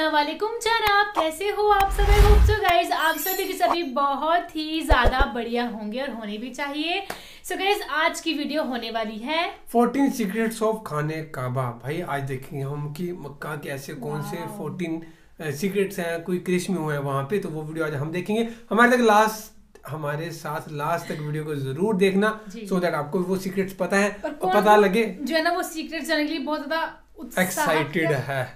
अस्सलाम वालेकुम जनाब, कैसे हो आप सब? आई होप सो गाइज आप सभी के सभी बहुत ही ज्यादा बढ़िया होंगे और होने भी चाहिए। सो गाइज आज की वीडियो होने वाली है 14 सीक्रेट्स ऑफ खाने काबा। भाई आज देखेंगे हम कि मक्का के ऐसे कौन से 14 सीक्रेट्स हैं, कोई क्रिश में हुए हैं वहाँ पे, तो वो वीडियो आज हम देखेंगे। हमारे साथ लास्ट तक वीडियो को जरूर देखना सो दैट आपको वो सीक्रेट्स पता है और पता लगे जो है ना वो सीक्रेट्स जानने के लिए बहुत ज्यादा एक्साइटेड है,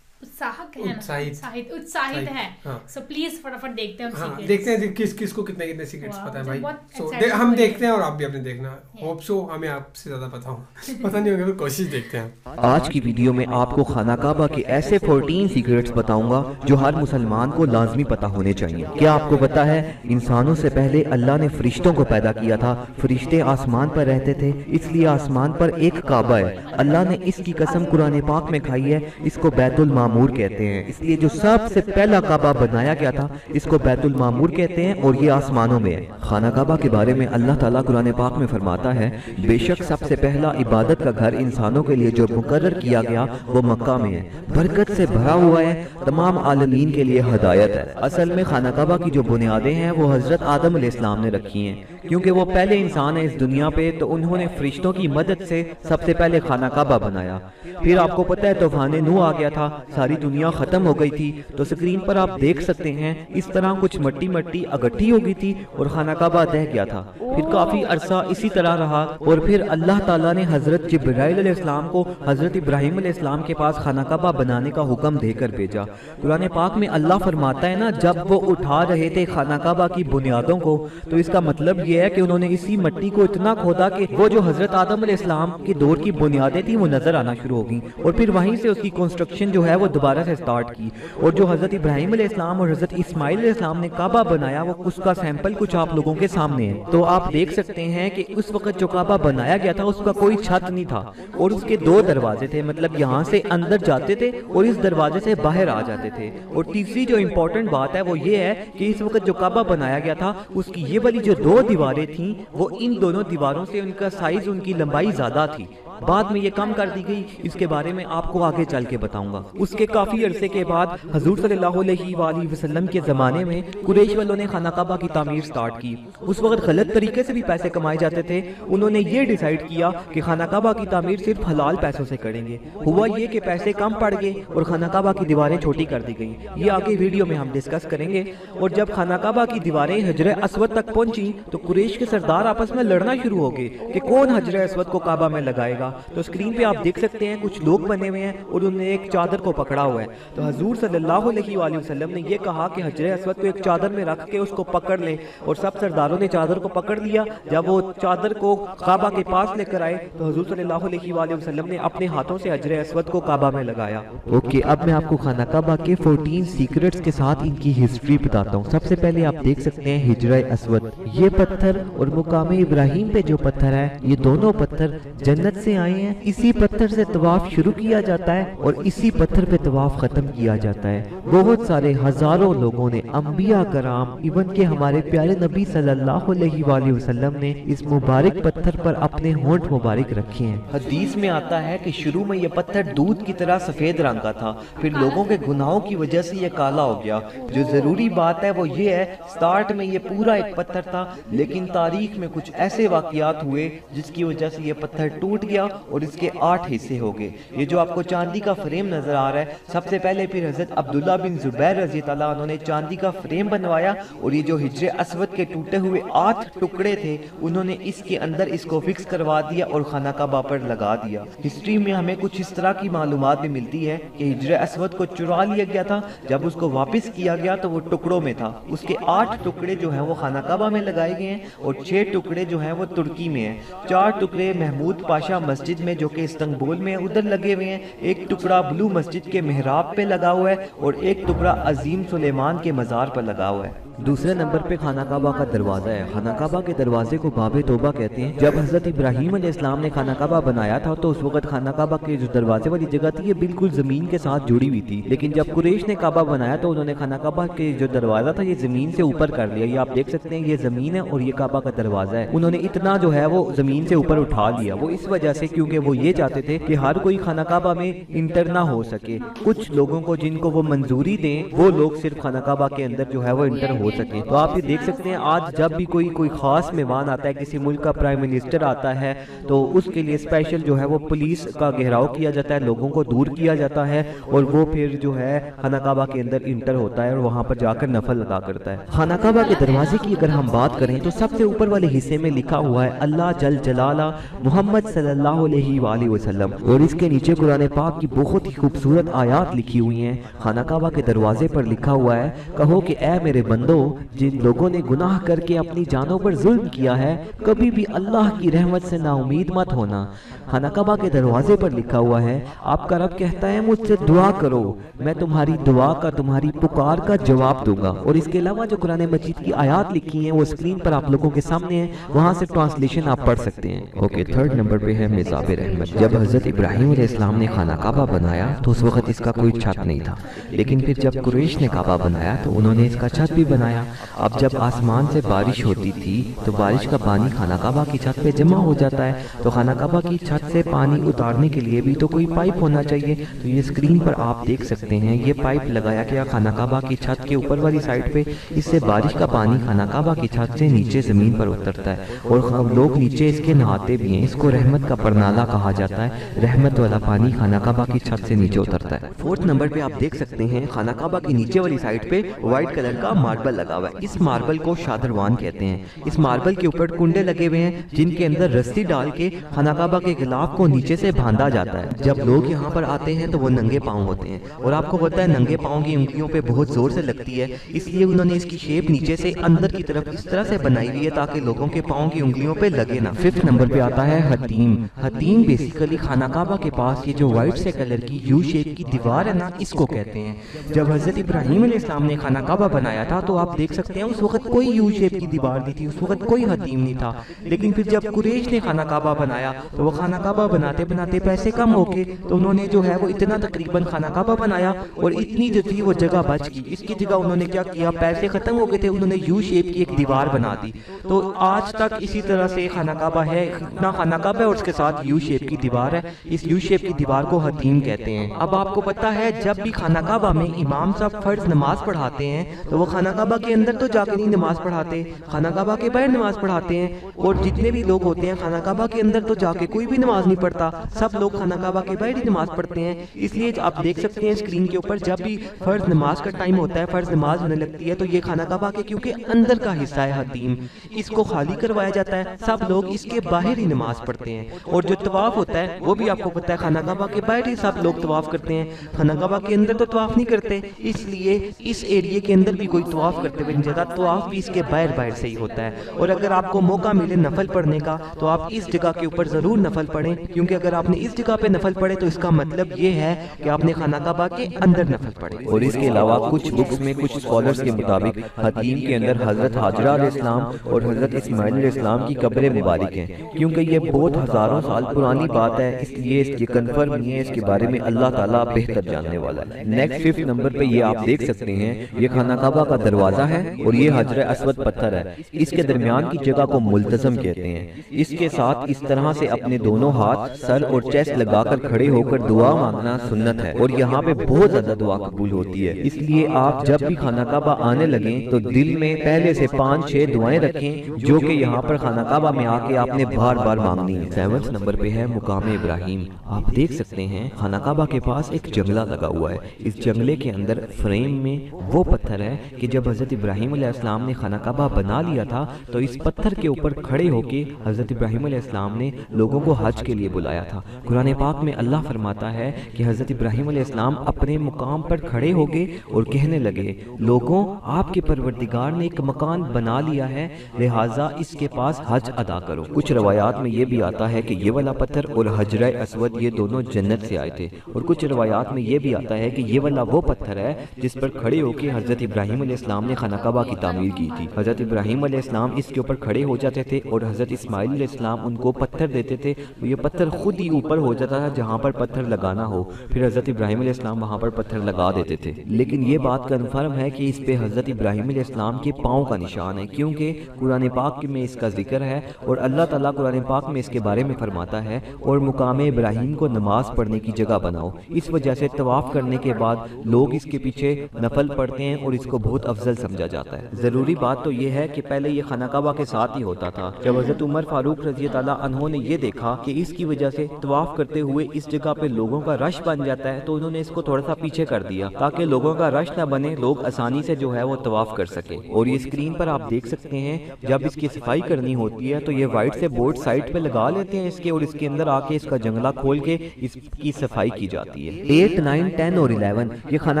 उत्साहित है। सो प्लीज फटाफट देखते हैं देखते हैं किसको कितने सीक्रेट्स पता है भाई। सो हम देखते हैं और आप भी अपने देखना। होप सो हमें आपसे ज्यादा पता हो पता नहीं होगा, कोशिश देखते हैं। आज की वीडियो में आपको खाना काबा के ऐसे 14 सीक्रेट्स बताऊंगा जो हर मुसलमान को लाजमी पता होने चाहिए। क्या आपको पता है इंसानों से पहले अल्लाह ने फरिश्तों को पैदा किया था। फरिश्ते आसमान पर रहते थे, इसलिए आसमान पर एक काबा है। अल्लाह ने इसकी कसम कुरान पाक में खाई है। इसको बैतुल मामूर कहते हैं, इसलिए जो सबसे पहला काबा बनाया गया था इसको बैतुल मामूर कहते हैं और ये आसमानों में है। खाना काबा के बारे में अल्लाह ताला कुरान पाक में फरमाता है, बेशक सबसे पहला इबादत का घर इंसानों के लिए जो मुकर्रर किया गया वो मक्का में है, बरकत से भरा हुआ है, तमाम आलमीन के लिए हदायत है। असल में खाना काबा की जो बुनियादें हैं वो हजरत आदम अलैहिस्सलाम ने रखी हैं, क्योंकि वो पहले इंसान है इस दुनिया पे, तो उन्होंने फरिश्तों की मदद से सबसे पहले खाना काबा बनाया। फिर आपको पता है तूफान नूह आ गया था, सारी दुनिया खत्म हो गई थी। तो स्क्रीन पर आप देख सकते हैं इस तरह कुछ मट्टी इकट्ठी हो गई थी और खाना काबा दह गया था। फिर काफी अरसा इसी तरह रहा और फिर अल्लाह ताला ने हजरत जिब्राइल अलैहिस्सलाम को हजरत इब्राहिम अलैहिस्सलाम के पास खाना काबा बनाने का हुक्म देकर भेजा। कुरान पाक में अल्लाह फरमाता है ना, जब वो उठा रहे थे खाना काबा की बुनियादों को, तो इसका मतलब ये है कि उन्होंने इसी मट्टी को इतना खोदा कि वो जो हजरत आदम अलैहिस्सलाम के दौर की बुनियादें थी वो नजर आना शुरू हो गई और फिर वहीं से उसकी कंस्ट्रक्शन जो है वो दोबारा से स्टार्ट की। और जो हजरत इब्राहिम अलैहिस्सलाम और हजरत इस्माइल अलैहिस्सलाम ने काबा बनाया वो उसका सैंपल कुछ आप लोगों के सामने है। तो आप देख सकते हैं कि उस वक्त जो काबा बनाया गया था उसका कोई छत नहीं था और उसके दो दरवाजे थे, मतलब यहाँ से अंदर जाते थे और इस दरवाजे से बाहर आ जाते थे। और तीसरी जो इम्पोर्टेंट बात है वो ये है कि इस वक्त जो काबा बनाया गया था उसकी ये वाली जो दो दीवारें थी वो इन दोनों दीवारों से उनका साइज, उनकी लंबाई ज्यादा थी। बाद में ये कम कर दी गई, इसके बारे में आपको आगे चल के बताऊंगा। उसके काफी अरसे के बाद हजूर सल्लल्लाहु अलैहि वसल्लम के जमाने में कुरैश वालों ने खाना काबा की तामीर स्टार्ट की। उस वक्त गलत तरीके से भी पैसे कमाए जाते थे। उन्होंने ये डिसाइड किया कि खाना काबा की तामीर सिर्फ हलाल पैसों से करेंगे। हुआ ये कि पैसे कम पड़ गए और खाना काबा की दीवारें छोटी कर दी गई। ये आगे वीडियो में हम डिस्कस करेंगे। और जब खाना काबा की दीवारें हजरे अस्वद तक पहुंची तो कुरैश के सरदार आपस में लड़ना शुरू हो गए कि कौन हजरे अस्वद को काबा में लगाएगा। तो स्क्रीन पे आप देख सकते हैं कुछ लोग बने हुए हैं और उन्होंने एक चादर को पकड़ा हुआ है। तो हजूर सल्लल्लाहु अलैहि वसल्लम ने ये कहा कि हजरे अस्वद को एक चादर में रख के उसको पकड़ ले, और सब सरदारों ने चादर को पकड़ लिया। जब वो चादर को काबा के पास लेकर आए तो हजूर सल्लल्लाहु अलैहि वसल्लम ने अपने हाथों से हजरे अस्वद को काबा में लगाया। ओके, अब मैं आपको खाना काबा के 14 सीक्रेट्स के साथ इनकी हिस्ट्री बताता हूँ। सबसे पहले आप देख सकते हैं हिजरे अस्वद, ये पत्थर और मुकाम इब्राहिम पे जो पत्थर है ये दोनों पत्थर जन्नत से आए हैं। इसी पत्थर से तवाफ शुरू किया जाता है और इसी पत्थर पे तवाफ खत्म किया जाता है। बहुत सारे हजारों लोगों ने, अंबिया कराम, इवन के हमारे प्यारे नबी सल्लल्लाहु अलैहि वसल्लम ने इस मुबारक पत्थर पर अपने होंठ मुबारक रखे हैं। हदीस में आता है कि शुरू में ये पत्थर दूध की तरह सफेद रंग का था, फिर लोगों के गुनाहों की वजह से ये काला हो गया। जो जरूरी बात है वो ये है, स्टार्ट में ये पूरा एक पत्थर था, लेकिन तारीख में कुछ ऐसे वाकयात हुए जिसकी वजह से ये पत्थर टूट गया और इसके 8 हिस्से हो गए। ये जो आपको चांदी का फ्रेम नजर आ रहा है, सबसे पहले फिर हजरत अब्दुल्ला बिन जुबैर रजी अल्लाह अन्हु ने चांदी का फ्रेम बनवाया और ये जो हिजरे अस्वद के टूटे हुए 8 टुकड़े थे उन्होंने इसके अंदर इसको फिक्स करवा दिया और खाना काबा पर लगा दिया। हिस्ट्री में हमें कुछ इस तरह की मालूमात भी मिलती है कि हिजरे अस्वद को चुरा लिया गया था, जब उसको वापस किया गया तो वो टुकड़ों में था। उसके 8 टुकड़े जो है वो खाना काबा में लगाए गए हैं और 6 टुकड़े जो है वो तुर्की में है। 4 टुकड़े महमूद पाशा मस्जिद में जो कि इस्तांबुल में उधर लगे हुए हैं, एक टुकड़ा ब्लू मस्जिद के मेहराब पे लगा हुआ है और एक टुकड़ा अजीम सुलेमान के मजार पर लगा हुआ है। दूसरे नंबर पे खाना काबा का दरवाजा है। खाना काबा के दरवाजे को बाबे तौबा कहते हैं। जब हजरत इब्राहिम अलैहिस्सलाम ने खाना काबा बनाया था तो उस वक्त खाना काबा के जो दरवाजे वाली जगह थी ये बिल्कुल जमीन के साथ जुड़ी हुई थी, लेकिन जब कुरैश ने काबा बनाया तो उन्होंने खाना काबा के जो दरवाजा था ये जमीन से ऊपर कर लिया। ये आप देख सकते हैं ये जमीन है और ये काबा का दरवाजा है। उन्होंने इतना जो है वो जमीन से ऊपर उठा लिया। वो इस वजह से, क्योंकि वो ये चाहते थे कि हर कोई खाना काबा में इंटर ना हो सके। कुछ लोगों को जिनको वो मंजूरी दें वो लोग सिर्फ खाना काबा के अंदर जो है वो इंटर हो सके। तो आप ये देख सकते हैं आज जब भी कोई खास मेहमान आता है, किसी मुल्क का प्राइम मिनिस्टर आता है, तो उसके लिए स्पेशल जो है वो पुलिस का घेराव किया जाता है, लोगों को दूर किया जाता है और वो फिर जो है खाना काबा के अंदर इंटर होता है और वहां पर जाकर नफल अदा करता है। खाना काबा के दरवाजे की अगर हम बात करें तो सबसे ऊपर वाले हिस्से में लिखा हुआ है अल्लाह जल जलाला मोहम्मद सल्लल्लाहु अलैहि वसल्लम, और इसके नीचे कुरान पाक की बहुत ही खूबसूरत आयात लिखी हुई हैं। खाना काबा के दरवाजे पर लिखा हुआ है, कहो कि ऐ मेरे बंदो, जिन लोगों ने गुनाह करके अपनी जानों पर जुल्म किया है, कभी भी अल्लाह की रहमत से नाउमीद मत होना। खाना काबा के दरवाजे पर लिखा हुआ है, आपका रब कहता है मुझसे दुआ करो, मैं तुम्हारी दुआ का, तुम्हारी पुकार का जवाब दूंगा। और इसके अलावा जो कुरान मजीद की आयात लिखी हैं वो स्क्रीन पर आप लोगों के सामने है, वहां से ट्रांसलेशन आप पढ़ सकते हैं। ओके, थर्ड नंबर पे है मिज़ाब रहमत। जब हजरत इब्राहिम अलैहिस्सलाम ने खाना काबा बनाया तो उस वक्त इसका कोई छत नहीं था, लेकिन फिर जब कुरैश ने काबा बनाया तो उन्होंने इसका छत भी बनाया। अब जब आसमान से बारिश होती थी तो बारिश का पानी खाना काबा की छत पे जमा हो जाता है, तो खाना काबा की छत से पानी उतारने के लिए भी तो कोई पाइप होना चाहिए। तो ये स्क्रीन पर आप देख सकते हैं, ये पाइप लगाया गया खाना काबा की छत के ऊपर वाली साइड पे, इससे बारिश का पानी खाना काबा की छत से नीचे जमीन पर उतरता है और लोग नीचे इसके नहाते भी हैं। इसको रहमत का परनाला कहा जाता है, रहमत वाला पानी खाना काबा की छत से नीचे उतरता है। फोर्थ नंबर पे आप देख सकते हैं खाना काबा की नीचे वाली साइड पे व्हाइट कलर का मार्बल लगा हुआ है। इस मार्बल को शादरवान कहते हैं। इस मार्बल के ऊपर कुंडे लगे हुए हैं जिनके अंदर रस्सी डाल के खाना काबा के गिलाफ को नीचे से बांधा जाता है। जब लोग यहाँ पर आते हैं तो वो नंगे पाँव होते हैं और आपको पता है नंगे पाँव की उंगलियों पे बहुत जोर से लगती है, इसलिए उन्होंने इसकी शेप नीचे से अंदर की तरफ इस तरह से बनाई हुई है ताकि लोगों के पाँव की उंगलियों पे लगे ना। फिफ्थ नंबर पे आता है हतीम। हतीम बेसिकली खाना काबा के पास ये जो व्हाइट से कलर की यू शेप की दीवार है ना, इसको कहते हैं। जब हजरत इब्राहिम अलैहिस्सलाम ने खाना काबा बनाया था तो आप देख सकते हैं उस वक्त कोई यू शेप की दीवार नहीं थी, उस वक्त कोई हतीम नहीं था। लेकिन फिर जब कुरैश ने खाना काबा बनाया तो वो खाना काबा बनाते बनाते पैसे कम हो गए, तो उन्होंने जो है वो इतना तकरीबन खाना काबा बनाया और इतनी जो थी वो जगह बच गई। इसकी जगह उन्होंने क्या किया, पैसे खत्म हो गए थे, उन्होंने यू शेप की एक दीवार बना दी। तो आज तक इसी तरह से खाना काबा है, इतना खाना काबा है और उसके साथ यू शेप की दीवार है। इस यू शेप की दीवार को हतीम कहते हैं। अब आपको पता है जब भी खाना काबा में इमाम साहब फर्ज नमाज पढ़ाते हैं तो वो खाना काबा के अंदर तो जाके नहीं नमाज पढ़ाते, खाना काबा के बाहर नमाज पढ़ाते हैं। और जितने भी लोग होते हैं खाना काबा के अंदर तो जाके कोई भी नमाज नहीं पढ़ता, सब लोग खाना काबा के बाहर ही नमाज पढ़ते हैं। इसलिए आप देख सकते हैं स्क्रीन के ऊपर जब भी फर्ज नमाज का टाइम होता है, फर्ज नमाज होने लगती है, तो ये खाना काबा के क्योंकि अंदर का हिस्सा है हतीम, इसको खाली करवाया जाता है, सब लोग इसके बाहर ही नमाज पढ़ते हैं। और जो तवाफ होता है वो भी आपको पता है खाना काबा के बाहर ही सब लोग तवाफ करते हैं, खाना काबा के अंदर तो तवाफ नहीं करते। इसलिए इस एरिया के अंदर भी कोई तवाफ करते हुए नहीं जाता, तवाफ भी इसके बाहर से ही होता है। और अगर आपको मौका मिले नफल पढ़ने का तो आप इस जगह के ऊपर जरूर नफल पढ़ें, क्योंकि अगर आपने इस जगह पे नफल पढ़े तो इसका मतलब ये है कि आपने खाना काबा के अंदर नफल पढ़े। और इसके अलावा कुछ बुक्स में कुछ स्कॉलर्स के मुताबिक हतीम के अंदर हजरत हाजरा अलैहिस्सलाम और हजरत इस्माइल अलैहिस्सलाम की कब्रें मुबारक हैं, क्योंकि ये बहुत हजारों साल पुरानी बात है, इसलिए इसकी कंफर्म नहीं है, इसके बारे में अल्लाह ताला बेहतर जानने वाला है। नेक्स्ट फिफ्थ नंबर पे ये आप देख सकते हैं, ये खाना काबा का दरवाजा है और ये हजर अस्वद पत्थर है। इसके दरमियान की जगह को मुल्तज़म कहते हैं। इसके साथ इस तरह से अपने दोनों हाथ सर और चेस्ट लगाकर खड़े होकर दुआ मांगना सुन्नत है और यहाँ पे बहुत ज्यादा दुआ कबूल होती है। इसलिए आप जब भी खाना काबा आने लगे तो दिल में पहले से 5-6 दुआएं रखें जो कि यहाँ पर खाना काबा में आके आपने बार बार मांगनी है। 7वें नंबर पे है मुकाम इब्राहिम। आप देख सकते हैं खाना काबा के पास एक जंगला लगा हुआ है। इस जंगले के अंदर फ्रेम में वो पत्थर है कि जब हजरत इब्राहिम अलैहिस्सलाम ने खाना काबा बना लिया था तो इस पत्थर के ऊपर खड़े होके हजरत इब्राहिम अलैहिस्सलाम ने लोगों को हज के लिए बुलाया था। कुरान पाक में अल्लाह फरमाता है कि हजरत इब्राहिम अलैहिस्सलाम अपने मुकाम पर खड़े हो गए और कहने लगे, लोगों आपके परवरदिगार ने एक मकान बना लिया है, लिहाजा इसके पास हज अदा करो। कुछ रवायात में ये भी आता है कि ये वाला पत्थर और हजर अस्वद ये दोनों जन्नत से आए थे, और कुछ रवायात में ये भी आता है कि ये वाला वो पत्थर है जिस पर खड़े होकर हजरत इब्राहिम अलैहिस्सलाम ने खाना काबा की तामीर की थी। हजरत इब्राहिम अलैहिस्सलाम इसके ऊपर खड़े हो जाते थे और हजरत इस्माइल अलैहिस्सलाम उनको पत्थर देते थे, तो ये पत्थर खुद ही ऊपर हो जाता था जहाँ पर पत्थर लगाना हो, फिर हजरत इब्राहिम अलैहिस्सलाम वहाँ पर पत्थर लगा देते थे। लेकिन ये बात कन्फर्म है कि इस पे हजरत इब्राहिम अलैहिस्सलाम के पाँव का निशान है, क्योंकि कुरान पाक में इसका जिक्र है और अल्लाह ताला कुरान पाक में इसके बारे में فرماتا ہے اور مقام ابراہیم کو نماز پڑھنے کی جگہ بناؤ۔ اس وجہ سے طواف کرنے کے بعد لوگ اس کے پیچھے نفل پڑھتے ہیں اور اس کو بہت افضل سمجھا جاتا ہے۔ ضروری بات تو یہ ہے کہ پہلے یہ خانہ کعبہ کے ساتھ ہی ہوتا تھا۔ جب حضرت عمر فاروق رضی اللہ عنہ نے یہ دیکھا کہ اس کی وجہ سے طواف کرتے ہوئے اس جگہ پہ لوگوں کا رش بن جاتا ہے تو انہوں نے اس کو تھوڑا سا پیچھے کر دیا تاکہ لوگوں کا رش نہ بنے، لوگ آسانی سے جو ہے وہ طواف کر سکے۔ اور یہ اسکرین پر آپ دیکھ سکتے ہیں جب اس کی صفائی کرنی ہوتی ہے تو یہ وائٹ سے بورڈ سائڈ پہ لگا لیتے ہیں اس کے، اور اس کے اندر آ کے اس کا جنگلہ کھول کے اس کی صفائی کی جاتی ہے۔ 8، 9، 10 اور 11 یہ خانہ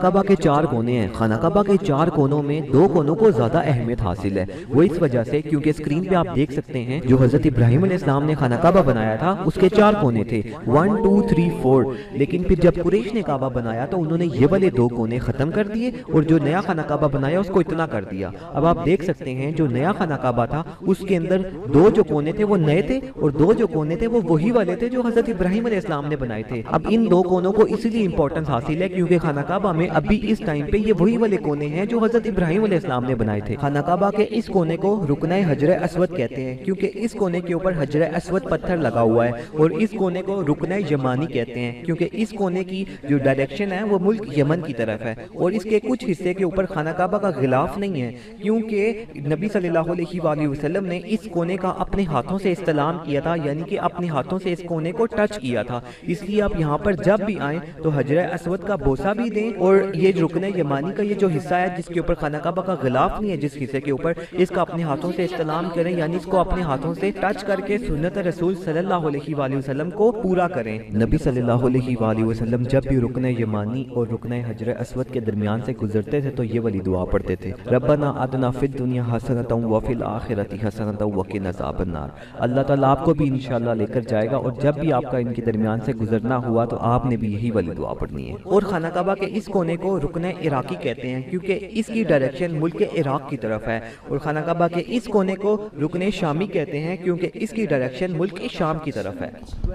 کعبہ کے 4 کونے ہیں۔ خانہ کعبہ کے 4 کونوں میں 2 کونوں کو زیادہ اہمیت حاصل ہے، وہ اس وجہ سے کیونکہ اسکرین پہ آپ دیکھ سکتے ہیں جو حضرت ابراہیم علیہ السلام نے خانہ کعبہ بنایا تھا اس کے 4 کونے تھے، 1، 2، 3، 4، لیکن پھر جب قریش نے کعبہ بنایا تو انہوں نے یہ والے 2 کونے ختم کر دیے اور جو نیا خانہ کعبہ بنایا اس کو اتنا کر دیا۔ اب آپ دیکھ سکتے ہیں جو نیا خانہ کعبہ تھا اس کے اندر 2 جو کونے تھے وہ نئے تھے اور 2 جو کونے تھے وہ وہی والے تھے جو حضرت ابراہیم علیہ السلام نے بنائے تھے۔ اب ان 2 کونوں کو اس لیے امپورٹنس حاصل ہے کیونکہ خانہ کعبہ میں ابھی اس ٹائم پہ یہ وہی والے کونے ہیں جو حضرت ابراہیم علیہ السلام نے بنائے تھے۔ خانہ کعبہ کے اس کونے کو رکن حجر اسود کہتے ہیں کیونکہ اس کونے کے اوپر حجر اسود پتھر لگا ہوا ہے، اور اس کونے کو رکن یمانی کہتے ہیں کیونکہ اس کونے کی جو ڈائریکشن ہے وہ ملک یمن کی طرف ہے، اور اس کے کچھ حصے کے اوپر خانہ کعبہ کا غلاف نہیں ہے کیونکہ نبی صلی اللہ علیہ وآلہ وسلم نے اس کونے کا اپنے ہاتھوں سے استلام کیا تھا، یعنی کہ اپنے ہاتھوں سے اس کونے کو ٹچ کیا تھا۔ اس لیے آپ یہاں پر جب بھی آئیں تو حجر اسود کا بوسہ بھی دیں، اور یہ رکن یمانی کا یہ جو حصہ ہے جس کے اوپر خانہ کعبہ کا غلاف نہیں ہے، جس حصے کے اوپر اس کا اپنے ہاتھوں سے استلام کریں، یعنی اس کو اپنے ہاتھوں سے ٹچ کر کے سنت رسول صلی اللہ علیہ وآلہ وسلم کو پورا کریں۔ نبی صلی اللہ علیہ وآلہ وسلم جب بھی رکن یمانی اور رکن حجر اسود کے درمیان سے گزرتے تھے تو یہ والی دعا پڑھتے تھے، ربنا آتنا فی الدنیا حسنۃ وفی الآخرۃ حسنۃ وقنا عذاب النار۔ اللہ تعالیٰ آپ کو بھی انشاءاللہ لے کر جائے گا، اور جب بھی آپ کا ان کے درمیان سے گزرنا ہوا تو آپ نے بھی یہی والی دعا پڑھنی ہے۔ اور خانہ کعبہ کے اس کونے کو رکن عراقی کہتے ہیں کیونکہ اس کی ڈائریکشن ملک عراق کی طرف ہے، اور خانہ کعبہ کے اس کونے کو رکن شامی کہتے ہیں کیونکہ اس کی ڈائریکشن ملک شام کی طرف ہے۔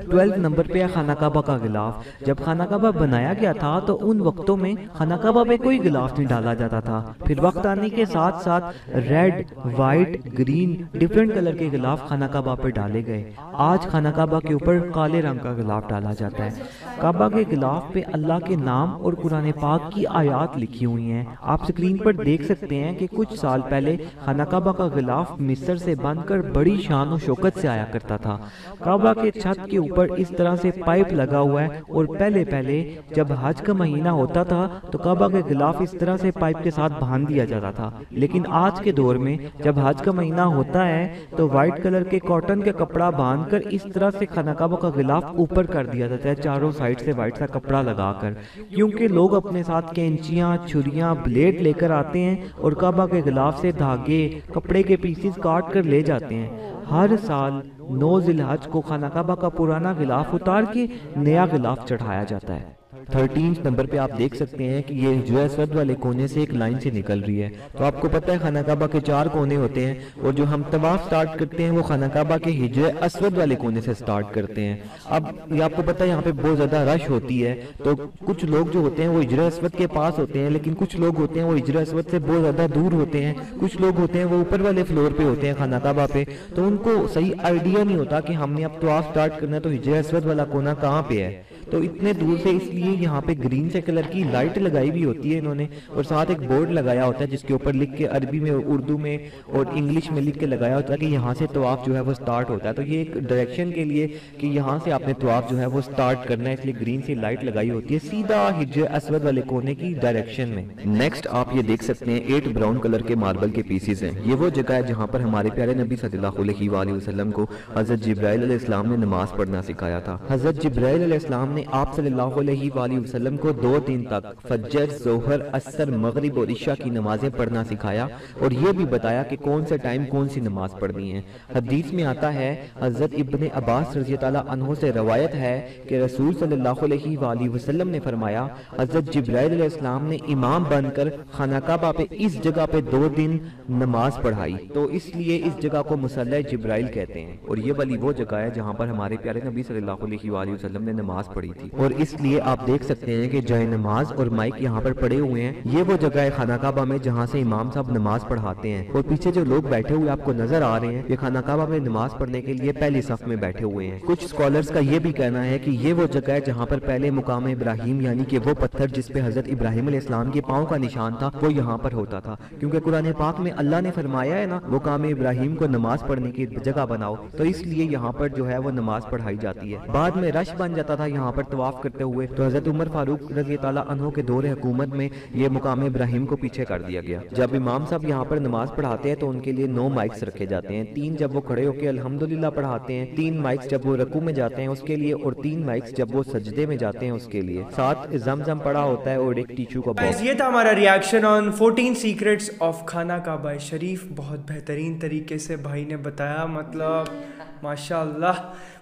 12 نمبر پہ خانہ کعبہ کا غلاف۔ جب خانہ کعبہ بنایا گیا تھا تو ان وقتوں میں خانہ کعبہ میں کوئی غلاف نہیں ڈالا جاتا تھا، پھر وقت آنے کے ساتھ ساتھ red, white, green different colour کے غلاف خانہ کعبہ پہ ڈالے گئے۔ آج خانہ کعبہ کے اوپر کالے رنگ کا غلاف ڈالا جاتا ہے۔ کعبہ کے غلاف پہ اللہ کے نام اور قرآن پاک کی آیات لکھی ہوئی ہیں۔ آپ سکرین پر دیکھ سکتے ہیں کہ کچھ سال پہلے خانہ کعبہ کا غلاف مصر سے بن کر بڑی شان و شوکت سے آیا کرتا تھا۔ کعبہ کے چھت کے اوپر اس طرح سے پائپ لگا ہوا ہے، اور پہلے جب حج کا مہینہ ہوتا تھا تو کعبہ کے غلاف اس طرح سے پائپ کے ساتھ باندھ دیا جاتا تھا، لیکن آج کے دور میں جب حج کا مہینہ ہوتا ہے تو وائٹ کلر کے کاٹن کے کپڑا باندھ کر اس طرح سے خانہ کعبہ کا غلاف اوپر کر دیا جاتا ہے، چاروں سائڈ سے وائٹ سا کپڑا لگا کر، کیونکہ لوگ اپنے ساتھ کینچیاں، چھریاں، بلیڈ لے کر آتے ہیں اور کعبہ کے غلاف سے دھاگے، کپڑے کے پیسز کاٹ کر لے جاتے ہیں۔ ہر سال 9 ذی الحج کو خانہ کعبہ کا پرانا غلاف اتار کے نیا غلاف چڑھایا جاتا ہے۔ 13 نمبر پہ آپ دیکھ سکتے ہیں کہ یہ حجر اسود والے کونے سے ایک لائن سے نکل رہی ہے۔ تو آپ کو پتہ ہے خانہ کعبہ کے 4 کونے ہوتے ہیں، اور جو ہم طواف سٹارٹ کرتے ہیں وہ خانہ کعبہ کے حجر اسود والے کونے سے سٹارٹ کرتے ہیں۔ اب یہ آپ کو پتہ ہے یہاں پہ بہت زیادہ رش ہوتی ہے، تو کچھ لوگ جو ہوتے ہیں وہ حجر اسود کے پاس ہوتے ہیں، لیکن کچھ لوگ ہوتے ہیں وہ حجر اسود سے بہت زیادہ دور ہوتے ہیں، کچھ لوگ ہوتے ہیں وہ اوپر والے فلور پہ ہوتے ہیں خانہ کعبہ پہ، تو ان کو صحیح آئیڈیا نہیں ہوتا کہ ہم نے اب طواف سٹارٹ کرنا ہے تو حجر اسود والا کونا کہاں پہ ہے۔ تو اتنے دور سے اس لیے یہاں پہ گرین سے کلر کی لائٹ لگائی بھی ہوتی ہے انہوں نے، اور ساتھ ایک بورڈ لگایا ہوتا ہے جس کے اوپر لکھ کے عربی میں اور اردو میں اور انگلش میں لکھ کے لگایا ہوتا ہے کہ یہاں سے طواف جو ہے وہ سٹارٹ ہوتا ہے۔ تو یہ ایک ڈائریکشن کے لیے کہ یہاں سے آپ نے طواف جو ہے وہ سٹارٹ کرنا ہے، اس لیے گرین سی لائٹ لگائی ہوتی ہے سیدھا حجر اسود والے کونے کی ڈائریکشن میں۔ نیکسٹ آپ یہ دیکھ سکتے ہیں 8 براؤن کلر کے ماربل کے پیسز ہیں۔ یہ وہ جگہ ہے جہاں پر ہمارے پیارے نبی صلی اللہ علیہ وآلہ وسلم کو حضرت جبرائیل علیہ السلام نے نماز پڑھنا سکھایا تھا۔ حضرت جبرائیل علیہ السلام نے آپ صلی اللہ علیہ وآلہ وسلم کو 2 دن تک فجر، ظہر، عصر، مغرب اور عشاء کی نمازیں پڑھنا سکھایا، اور یہ بھی بتایا کہ کون سے ٹائم کون سی نماز پڑھنی ہے۔ حدیث میں آتا ہے، حضرت ابن عباس رضی اللہ عنہ سے روایت ہے کہ رسول صلی اللہ علیہ وآلہ وسلم نے فرمایا، حضرت جبرائیل علیہ السلام نے امام بن کر خانہ کعبہ پہ اس جگہ پہ 2 دن نماز پڑھائی، تو اس لیے اس جگہ کو مصلی جبرائیل کہتے ہیں، اور یہ والی وہ جگہ ہے جہاں پر ہمارے پیارے نبی صلی اللہ علیہ وآلہ وسلم نے نماز پڑھی۔ پڑی تھی, اور اس لیے آپ دیکھ سکتے ہیں کہ جائے نماز اور مائک یہاں پر پڑے ہوئے ہیں. یہ وہ جگہ ہے خانہ کعبہ میں جہاں سے امام صاحب نماز پڑھاتے ہیں, اور پیچھے جو لوگ بیٹھے ہوئے آپ کو نظر آ رہے ہیں یہ خانہ کعبہ میں نماز پڑھنے کے لیے پہلی صف میں بیٹھے ہوئے ہیں. کچھ اسکالرز کا یہ بھی کہنا ہے کہ یہ وہ جگہ ہے جہاں پر پہلے مقام ابراہیم یعنی کہ وہ پتھر جس پہ حضرت ابراہیم علیہ السلام کے پاؤں کا نشان تھا وہ یہاں پر ہوتا تھا, کیونکہ قرآن پاک میں اللہ نے فرمایا ہے نا مقام ابراہیم کو نماز پڑھنے کی جگہ بناؤ, تو اس لیے یہاں پر جو ہے وہ نماز پڑھائی جاتی ہے. بعد میں رش بن جاتا تھا یہاں پر طواف کرتے ہوئے, تو حضرت عمر فاروق رضی اللہ عنہ کے دور حکومت میں یہ مقام ابراہیم کو پیچھے کر دیا گیا. جب امام صاحب یہاں پر نماز پڑھاتے ہیں تو ان کے لیے 9 مائکس رکھے جاتے ہیں, 3 جب وہ کھڑے ہو کے الحمدللہ پڑھاتے ہیں, 3 مائکس جب وہ رکوع میں جاتے ہیں اس کے لیے, اور 3 مائکس جب وہ سجدے میں جاتے ہیں اس کے لیے. 7 زمزم پڑھا ہوتا ہے اور ایک ٹیچو کا باکس. یہ تھا ہمارا ریاکشن آن 14 سیکرٹس آف خانہ کعبہ شریف. بہت بہترین طریقے سے بھائی نے بتایا, مطلب ماشاء اللہ,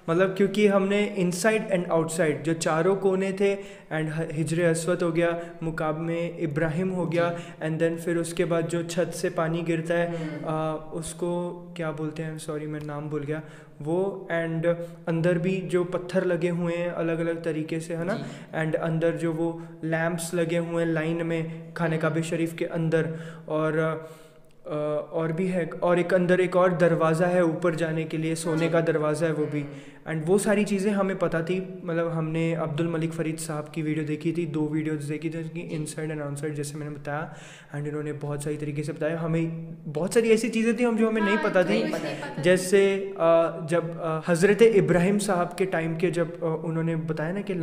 مطلب کیونکہ ہم نے ان سائڈ اینڈ آؤٹ سائڈ جو چاروں کونے تھے, اینڈ حجر اسود ہو گیا, مقام ابراہیم ہو گیا, اینڈ دین پھر اس کے بعد جو چھت سے پانی گرتا ہے اس کو کیا بولتے ہیں, سوری میں نام بھول گیا وہ, اینڈ اندر بھی جو پتھر لگے ہوئے ہیں الگ الگ طریقے سے ہے نا, اینڈ اندر جو وہ لیمپس لگے ہوئے ہیں لائن میں خانہ کعبہ شریف کے اندر, اور بھی ہے, اور ایک اندر ایک اور دروازہ ہے اوپر جانے کے لیے, سونے کا دروازہ ہے وہ بھی, اینڈ وہ ساری چیزیں ہمیں پتہ تھی. مطلب ہم نے عبد الملک فرید صاحب کی ویڈیو دیکھی تھی, 2 ویڈیوز دیکھی تھی اس کی, ان سائڈ اینڈ آؤٹ سائڈ جیسے میں نے بتایا, اینڈ انہوں نے بہت صحیح طریقے سے بتایا. ہمیں بہت ساری ایسی چیزیں تھیں جو ہمیں نہیں پتہ تھی, جیسے جب حضرت ابراہیم صاحب کے ٹائم کے جب انہوں نے بتایا نا کہ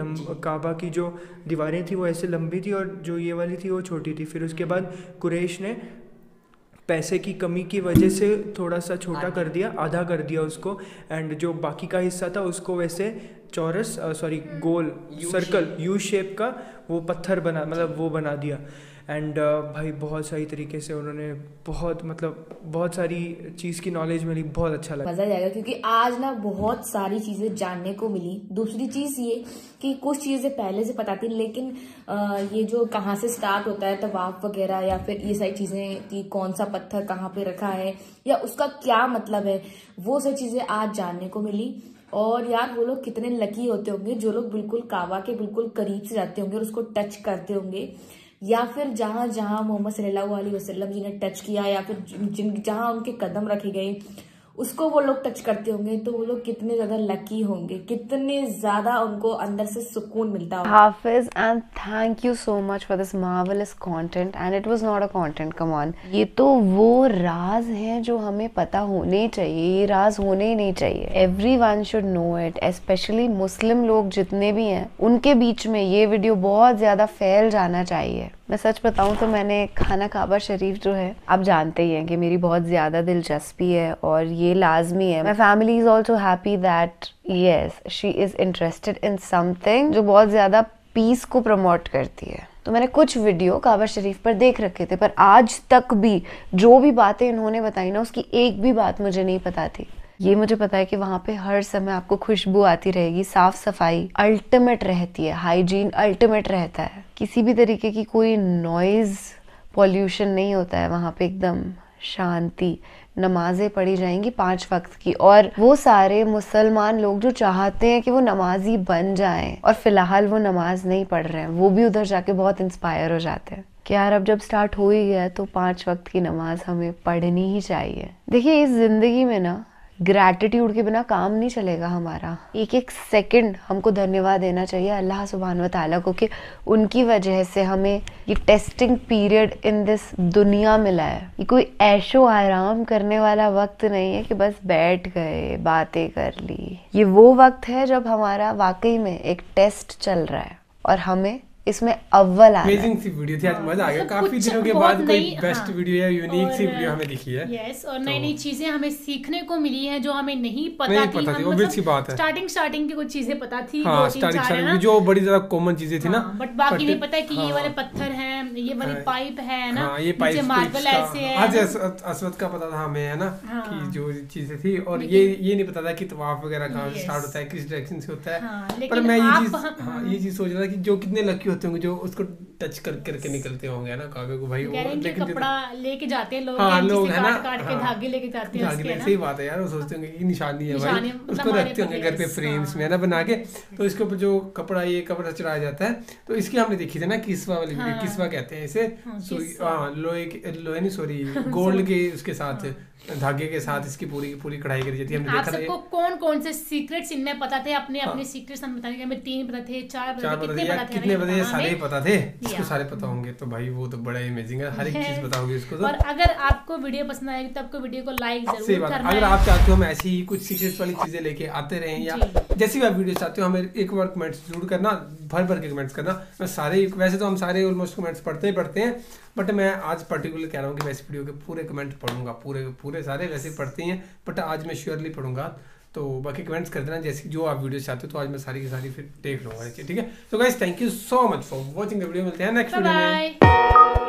کعبہ کی جو دیواریں تھیں وہ ایسے لمبی تھی اور جو یہ والی تھی وہ چھوٹی تھی. پھر اس کے بعد قریش نے پیسے کی کمی کی وجہ سے تھوڑا سا چھوٹا کر دیا, آدھا کر دیا اس کو, اینڈ جو باقی کا حصہ تھا اس کو ویسے چورس گول سرکل یو شیپ کا وہ پتھر بنا, مطلب وہ بنا دیا. اینڈ بھائی بہت صحیح طریقے سے انہوں نے بہت ساری چیز کی نالج ملی, بہت اچھا لگا, مزہ جائے گا کیونکہ آج نا بہت ساری چیزیں جاننے کو ملی. دوسری چیز یہ کہ کچھ چیزیں پہلے سے پتہ تھی, لیکن یہ جو کہاں سے سٹارٹ ہوتا ہے طواف وغیرہ, یا پھر یہ ساری چیزیں کہ کون سا پتھر کہاں پہ رکھا ہے یا اس کا کیا مطلب ہے, وہ ساری چیزیں آج جاننے کو ملی. اور یار وہ لوگ کتنے لکی ہوتے ہوں گے جو لوگ بالکل کعبہ کے بالکل قریب سے جاتے ہوں گے اور اس کو ٹچ کرتے ہوں گے, یا پھر جہاں جہاں محمد صلی اللہ علیہ وسلم جی نے ٹچ کیا, یا پھر جہاں ان کے قدم رکھے گئے اس کو وہ لوگ ٹچ کرتے ہوں گے, تو وہ لوگ کتنے زیادہ لکی ہوں گے, کتنے زیادہ ان کو اندر سے سکون ملتا ہوگا. حافظ, and thank you so much for this marvellous content, and it was not a content, come on, یہ تو وہ راز ہیں جو ہمیں پتہ ہونے چاہیے, یہ راز ہونے ہی نہیں چاہیے. Every one should know it, especially مسلم لوگ جتنے بھی ہیں ان کے بیچ میں یہ ویڈیو بہت زیادہ پھیل جانا چاہیے. میں سچ بتاؤں تو میں نے خانہ کعبہ شریف جو ہے, آپ جانتے ہی ہیں کہ میری بہت زیادہ دلچسپی ہے اور یہ لازمی ہے. My family is also happy that yes she is interested in some thing جو بہت زیادہ پیس کو پروموٹ کرتی ہے. تو میں نے کچھ ویڈیو کعبہ شریف پر دیکھ رکھے تھے, پر آج تک بھی جو بھی باتیں انہوں نے بتائی نا اس کی ایک بھی بات مجھے نہیں پتا تھی. یہ مجھے پتا ہے کہ وہاں پہ ہر سمے آپ کو خوشبو آتی رہے گی, صاف صفائی الٹیمیٹ رہتی ہے, ہائیجین الٹیمیٹ رہتا ہے, کسی بھی طریقے کی کوئی نوائز پولیوشن نہیں ہوتا ہے وہاں پہ, ایک دم شانتی. نمازیں پڑھی جائیں گی 5 وقت کی, اور وہ سارے مسلمان لوگ جو چاہتے ہیں کہ وہ نمازی بن جائیں اور فی الحال وہ نماز نہیں پڑھ رہے ہیں, وہ بھی ادھر جا کے بہت انسپائر ہو جاتے ہیں کہ یار اب جب سٹارٹ ہو ہی گیا تو 5 وقت کی نماز ہمیں پڑھنی ہی چاہیے. دیکھیے اس زندگی میں نا گریٹیٹیوڈ کے بنا کام نہیں چلے گا ہمارا. ایک ایک سیکنڈ ہم کو دھنیواد دینا چاہیے اللہ سبحانہ و تعالیٰ کو کہ ان کی وجہ سے ہمیں یہ ٹیسٹنگ پیریڈ ان دس دنیا ملا ہے. یہ کوئی عیش و آرام کرنے والا وقت نہیں ہے کہ بس بیٹھ گئے باتیں کر لی. یہ وہ وقت ہے جب ہمارا واقعی میں ایک ٹیسٹ چل رہا ہے اور ہمیں اس میں اول آنا. امیزنگ سی ویڈیو تھی, آج مزہ آ گیا. کافی دنوں کے بعد کوئی بیسٹ ویڈیو یا یونیک سی ویڈیو ہمیں دکھی ہے. یس, اور نئی نئی چیزیں ہمیں سیکھنے کو ملی ہیں جو ہمیں نہیں پتا تھی. obvious سی بات ہے, اسٹارٹنگ کی کچھ چیزیں پتا تھی, ہاں اسٹارٹنگ جو بڑی زیادہ کامن چیزیں تھی نا, بٹ باقی نہیں پتا کہ یہ والے پتھر ہیں, یہ والی پائپ ہے نا, یہ ماربل ایسے ہے. آج اسود کا پتا تھا ہمیں ہے نا کہ جو چیزیں تھی, اور یہ نہیں پتا تھا کہ طواف وغیرہ کہاں سے اسٹارٹ ہوتا ہے, کس ڈائریکشن سے ہوتا ہے. پر میں یہ چیز سوچ رہا تھا کہ جو کتنے لکی ہوتے ہوں گے جو اس کو टच करके निकलते होंगे ना कागज को भाई। लेकिन कपड़ा लेके जाते हैं लोग, लोग है ना, काट के धागे लेके जाते हैं उसके, सही बात है यार, वो सोचते होंगे कि निशानी है भाई, उसको रखते होंगे घर पे फ्रेम्स में है ना बना के, तो इसके ऊपर जो कपड़ा ये कपड़ा चढ़ाया जाता है। तो इसकी हमने देखी थी ना किस्वा वाली वीडियो, किस्वा कहते हैं इसे, लोहे नहीं सॉरी गोल्ड के उसके साथ धागे के साथ इसकी पूरी कढ़ाई करी जाती है। हमने देखा आपको कौन कौन से सीक्रेट्स इनमें पता थे? अपने सीक्रेट्स हम बताने के, हमें 3 पता थे, 4 पता थे, कितने पता थे? सारे पता थे, इसको सारे पता होंगे। तो भाई वो तो बड़ा अमेजिंग है, हर एक चीज बताओगे इसको। तो और अगर आपको वीडियो पसंद आएगी तो आपको वीडियो को लाइक जरूर करना है। अगर आप चाहते हो हम ऐसी ही कुछ सीक्रेट्स वाली चीजें लेके आते रहें, या जैसी भी आप वीडियो चाहते हो, हमें एक बार कमेंट्स जरूर करना, भर के कमेंट्स करना। मैं सारे, वैसे तो हम सारे ऑलमोस्ट कमेंट्स पढ़ते हैं, बट मैं आज पर्टिकुलर कह रहा हूँ कि वैसे वीडियो के पूरे कमेंट पढ़ूंगा, पूरे सारे वैसे पढ़ते हैं, बट आज मैं श्योरली पढ़ूंगा। तो बाकी कमेंट्स कर देना जैसे जो आप वीडियो चाहते हो, तो आज मैं सारी की सारी फिर देख लूंगा, ठीक है। तो guys thank you so much for watching the video, मिलते हैं नेक्स्ट वीडियो में।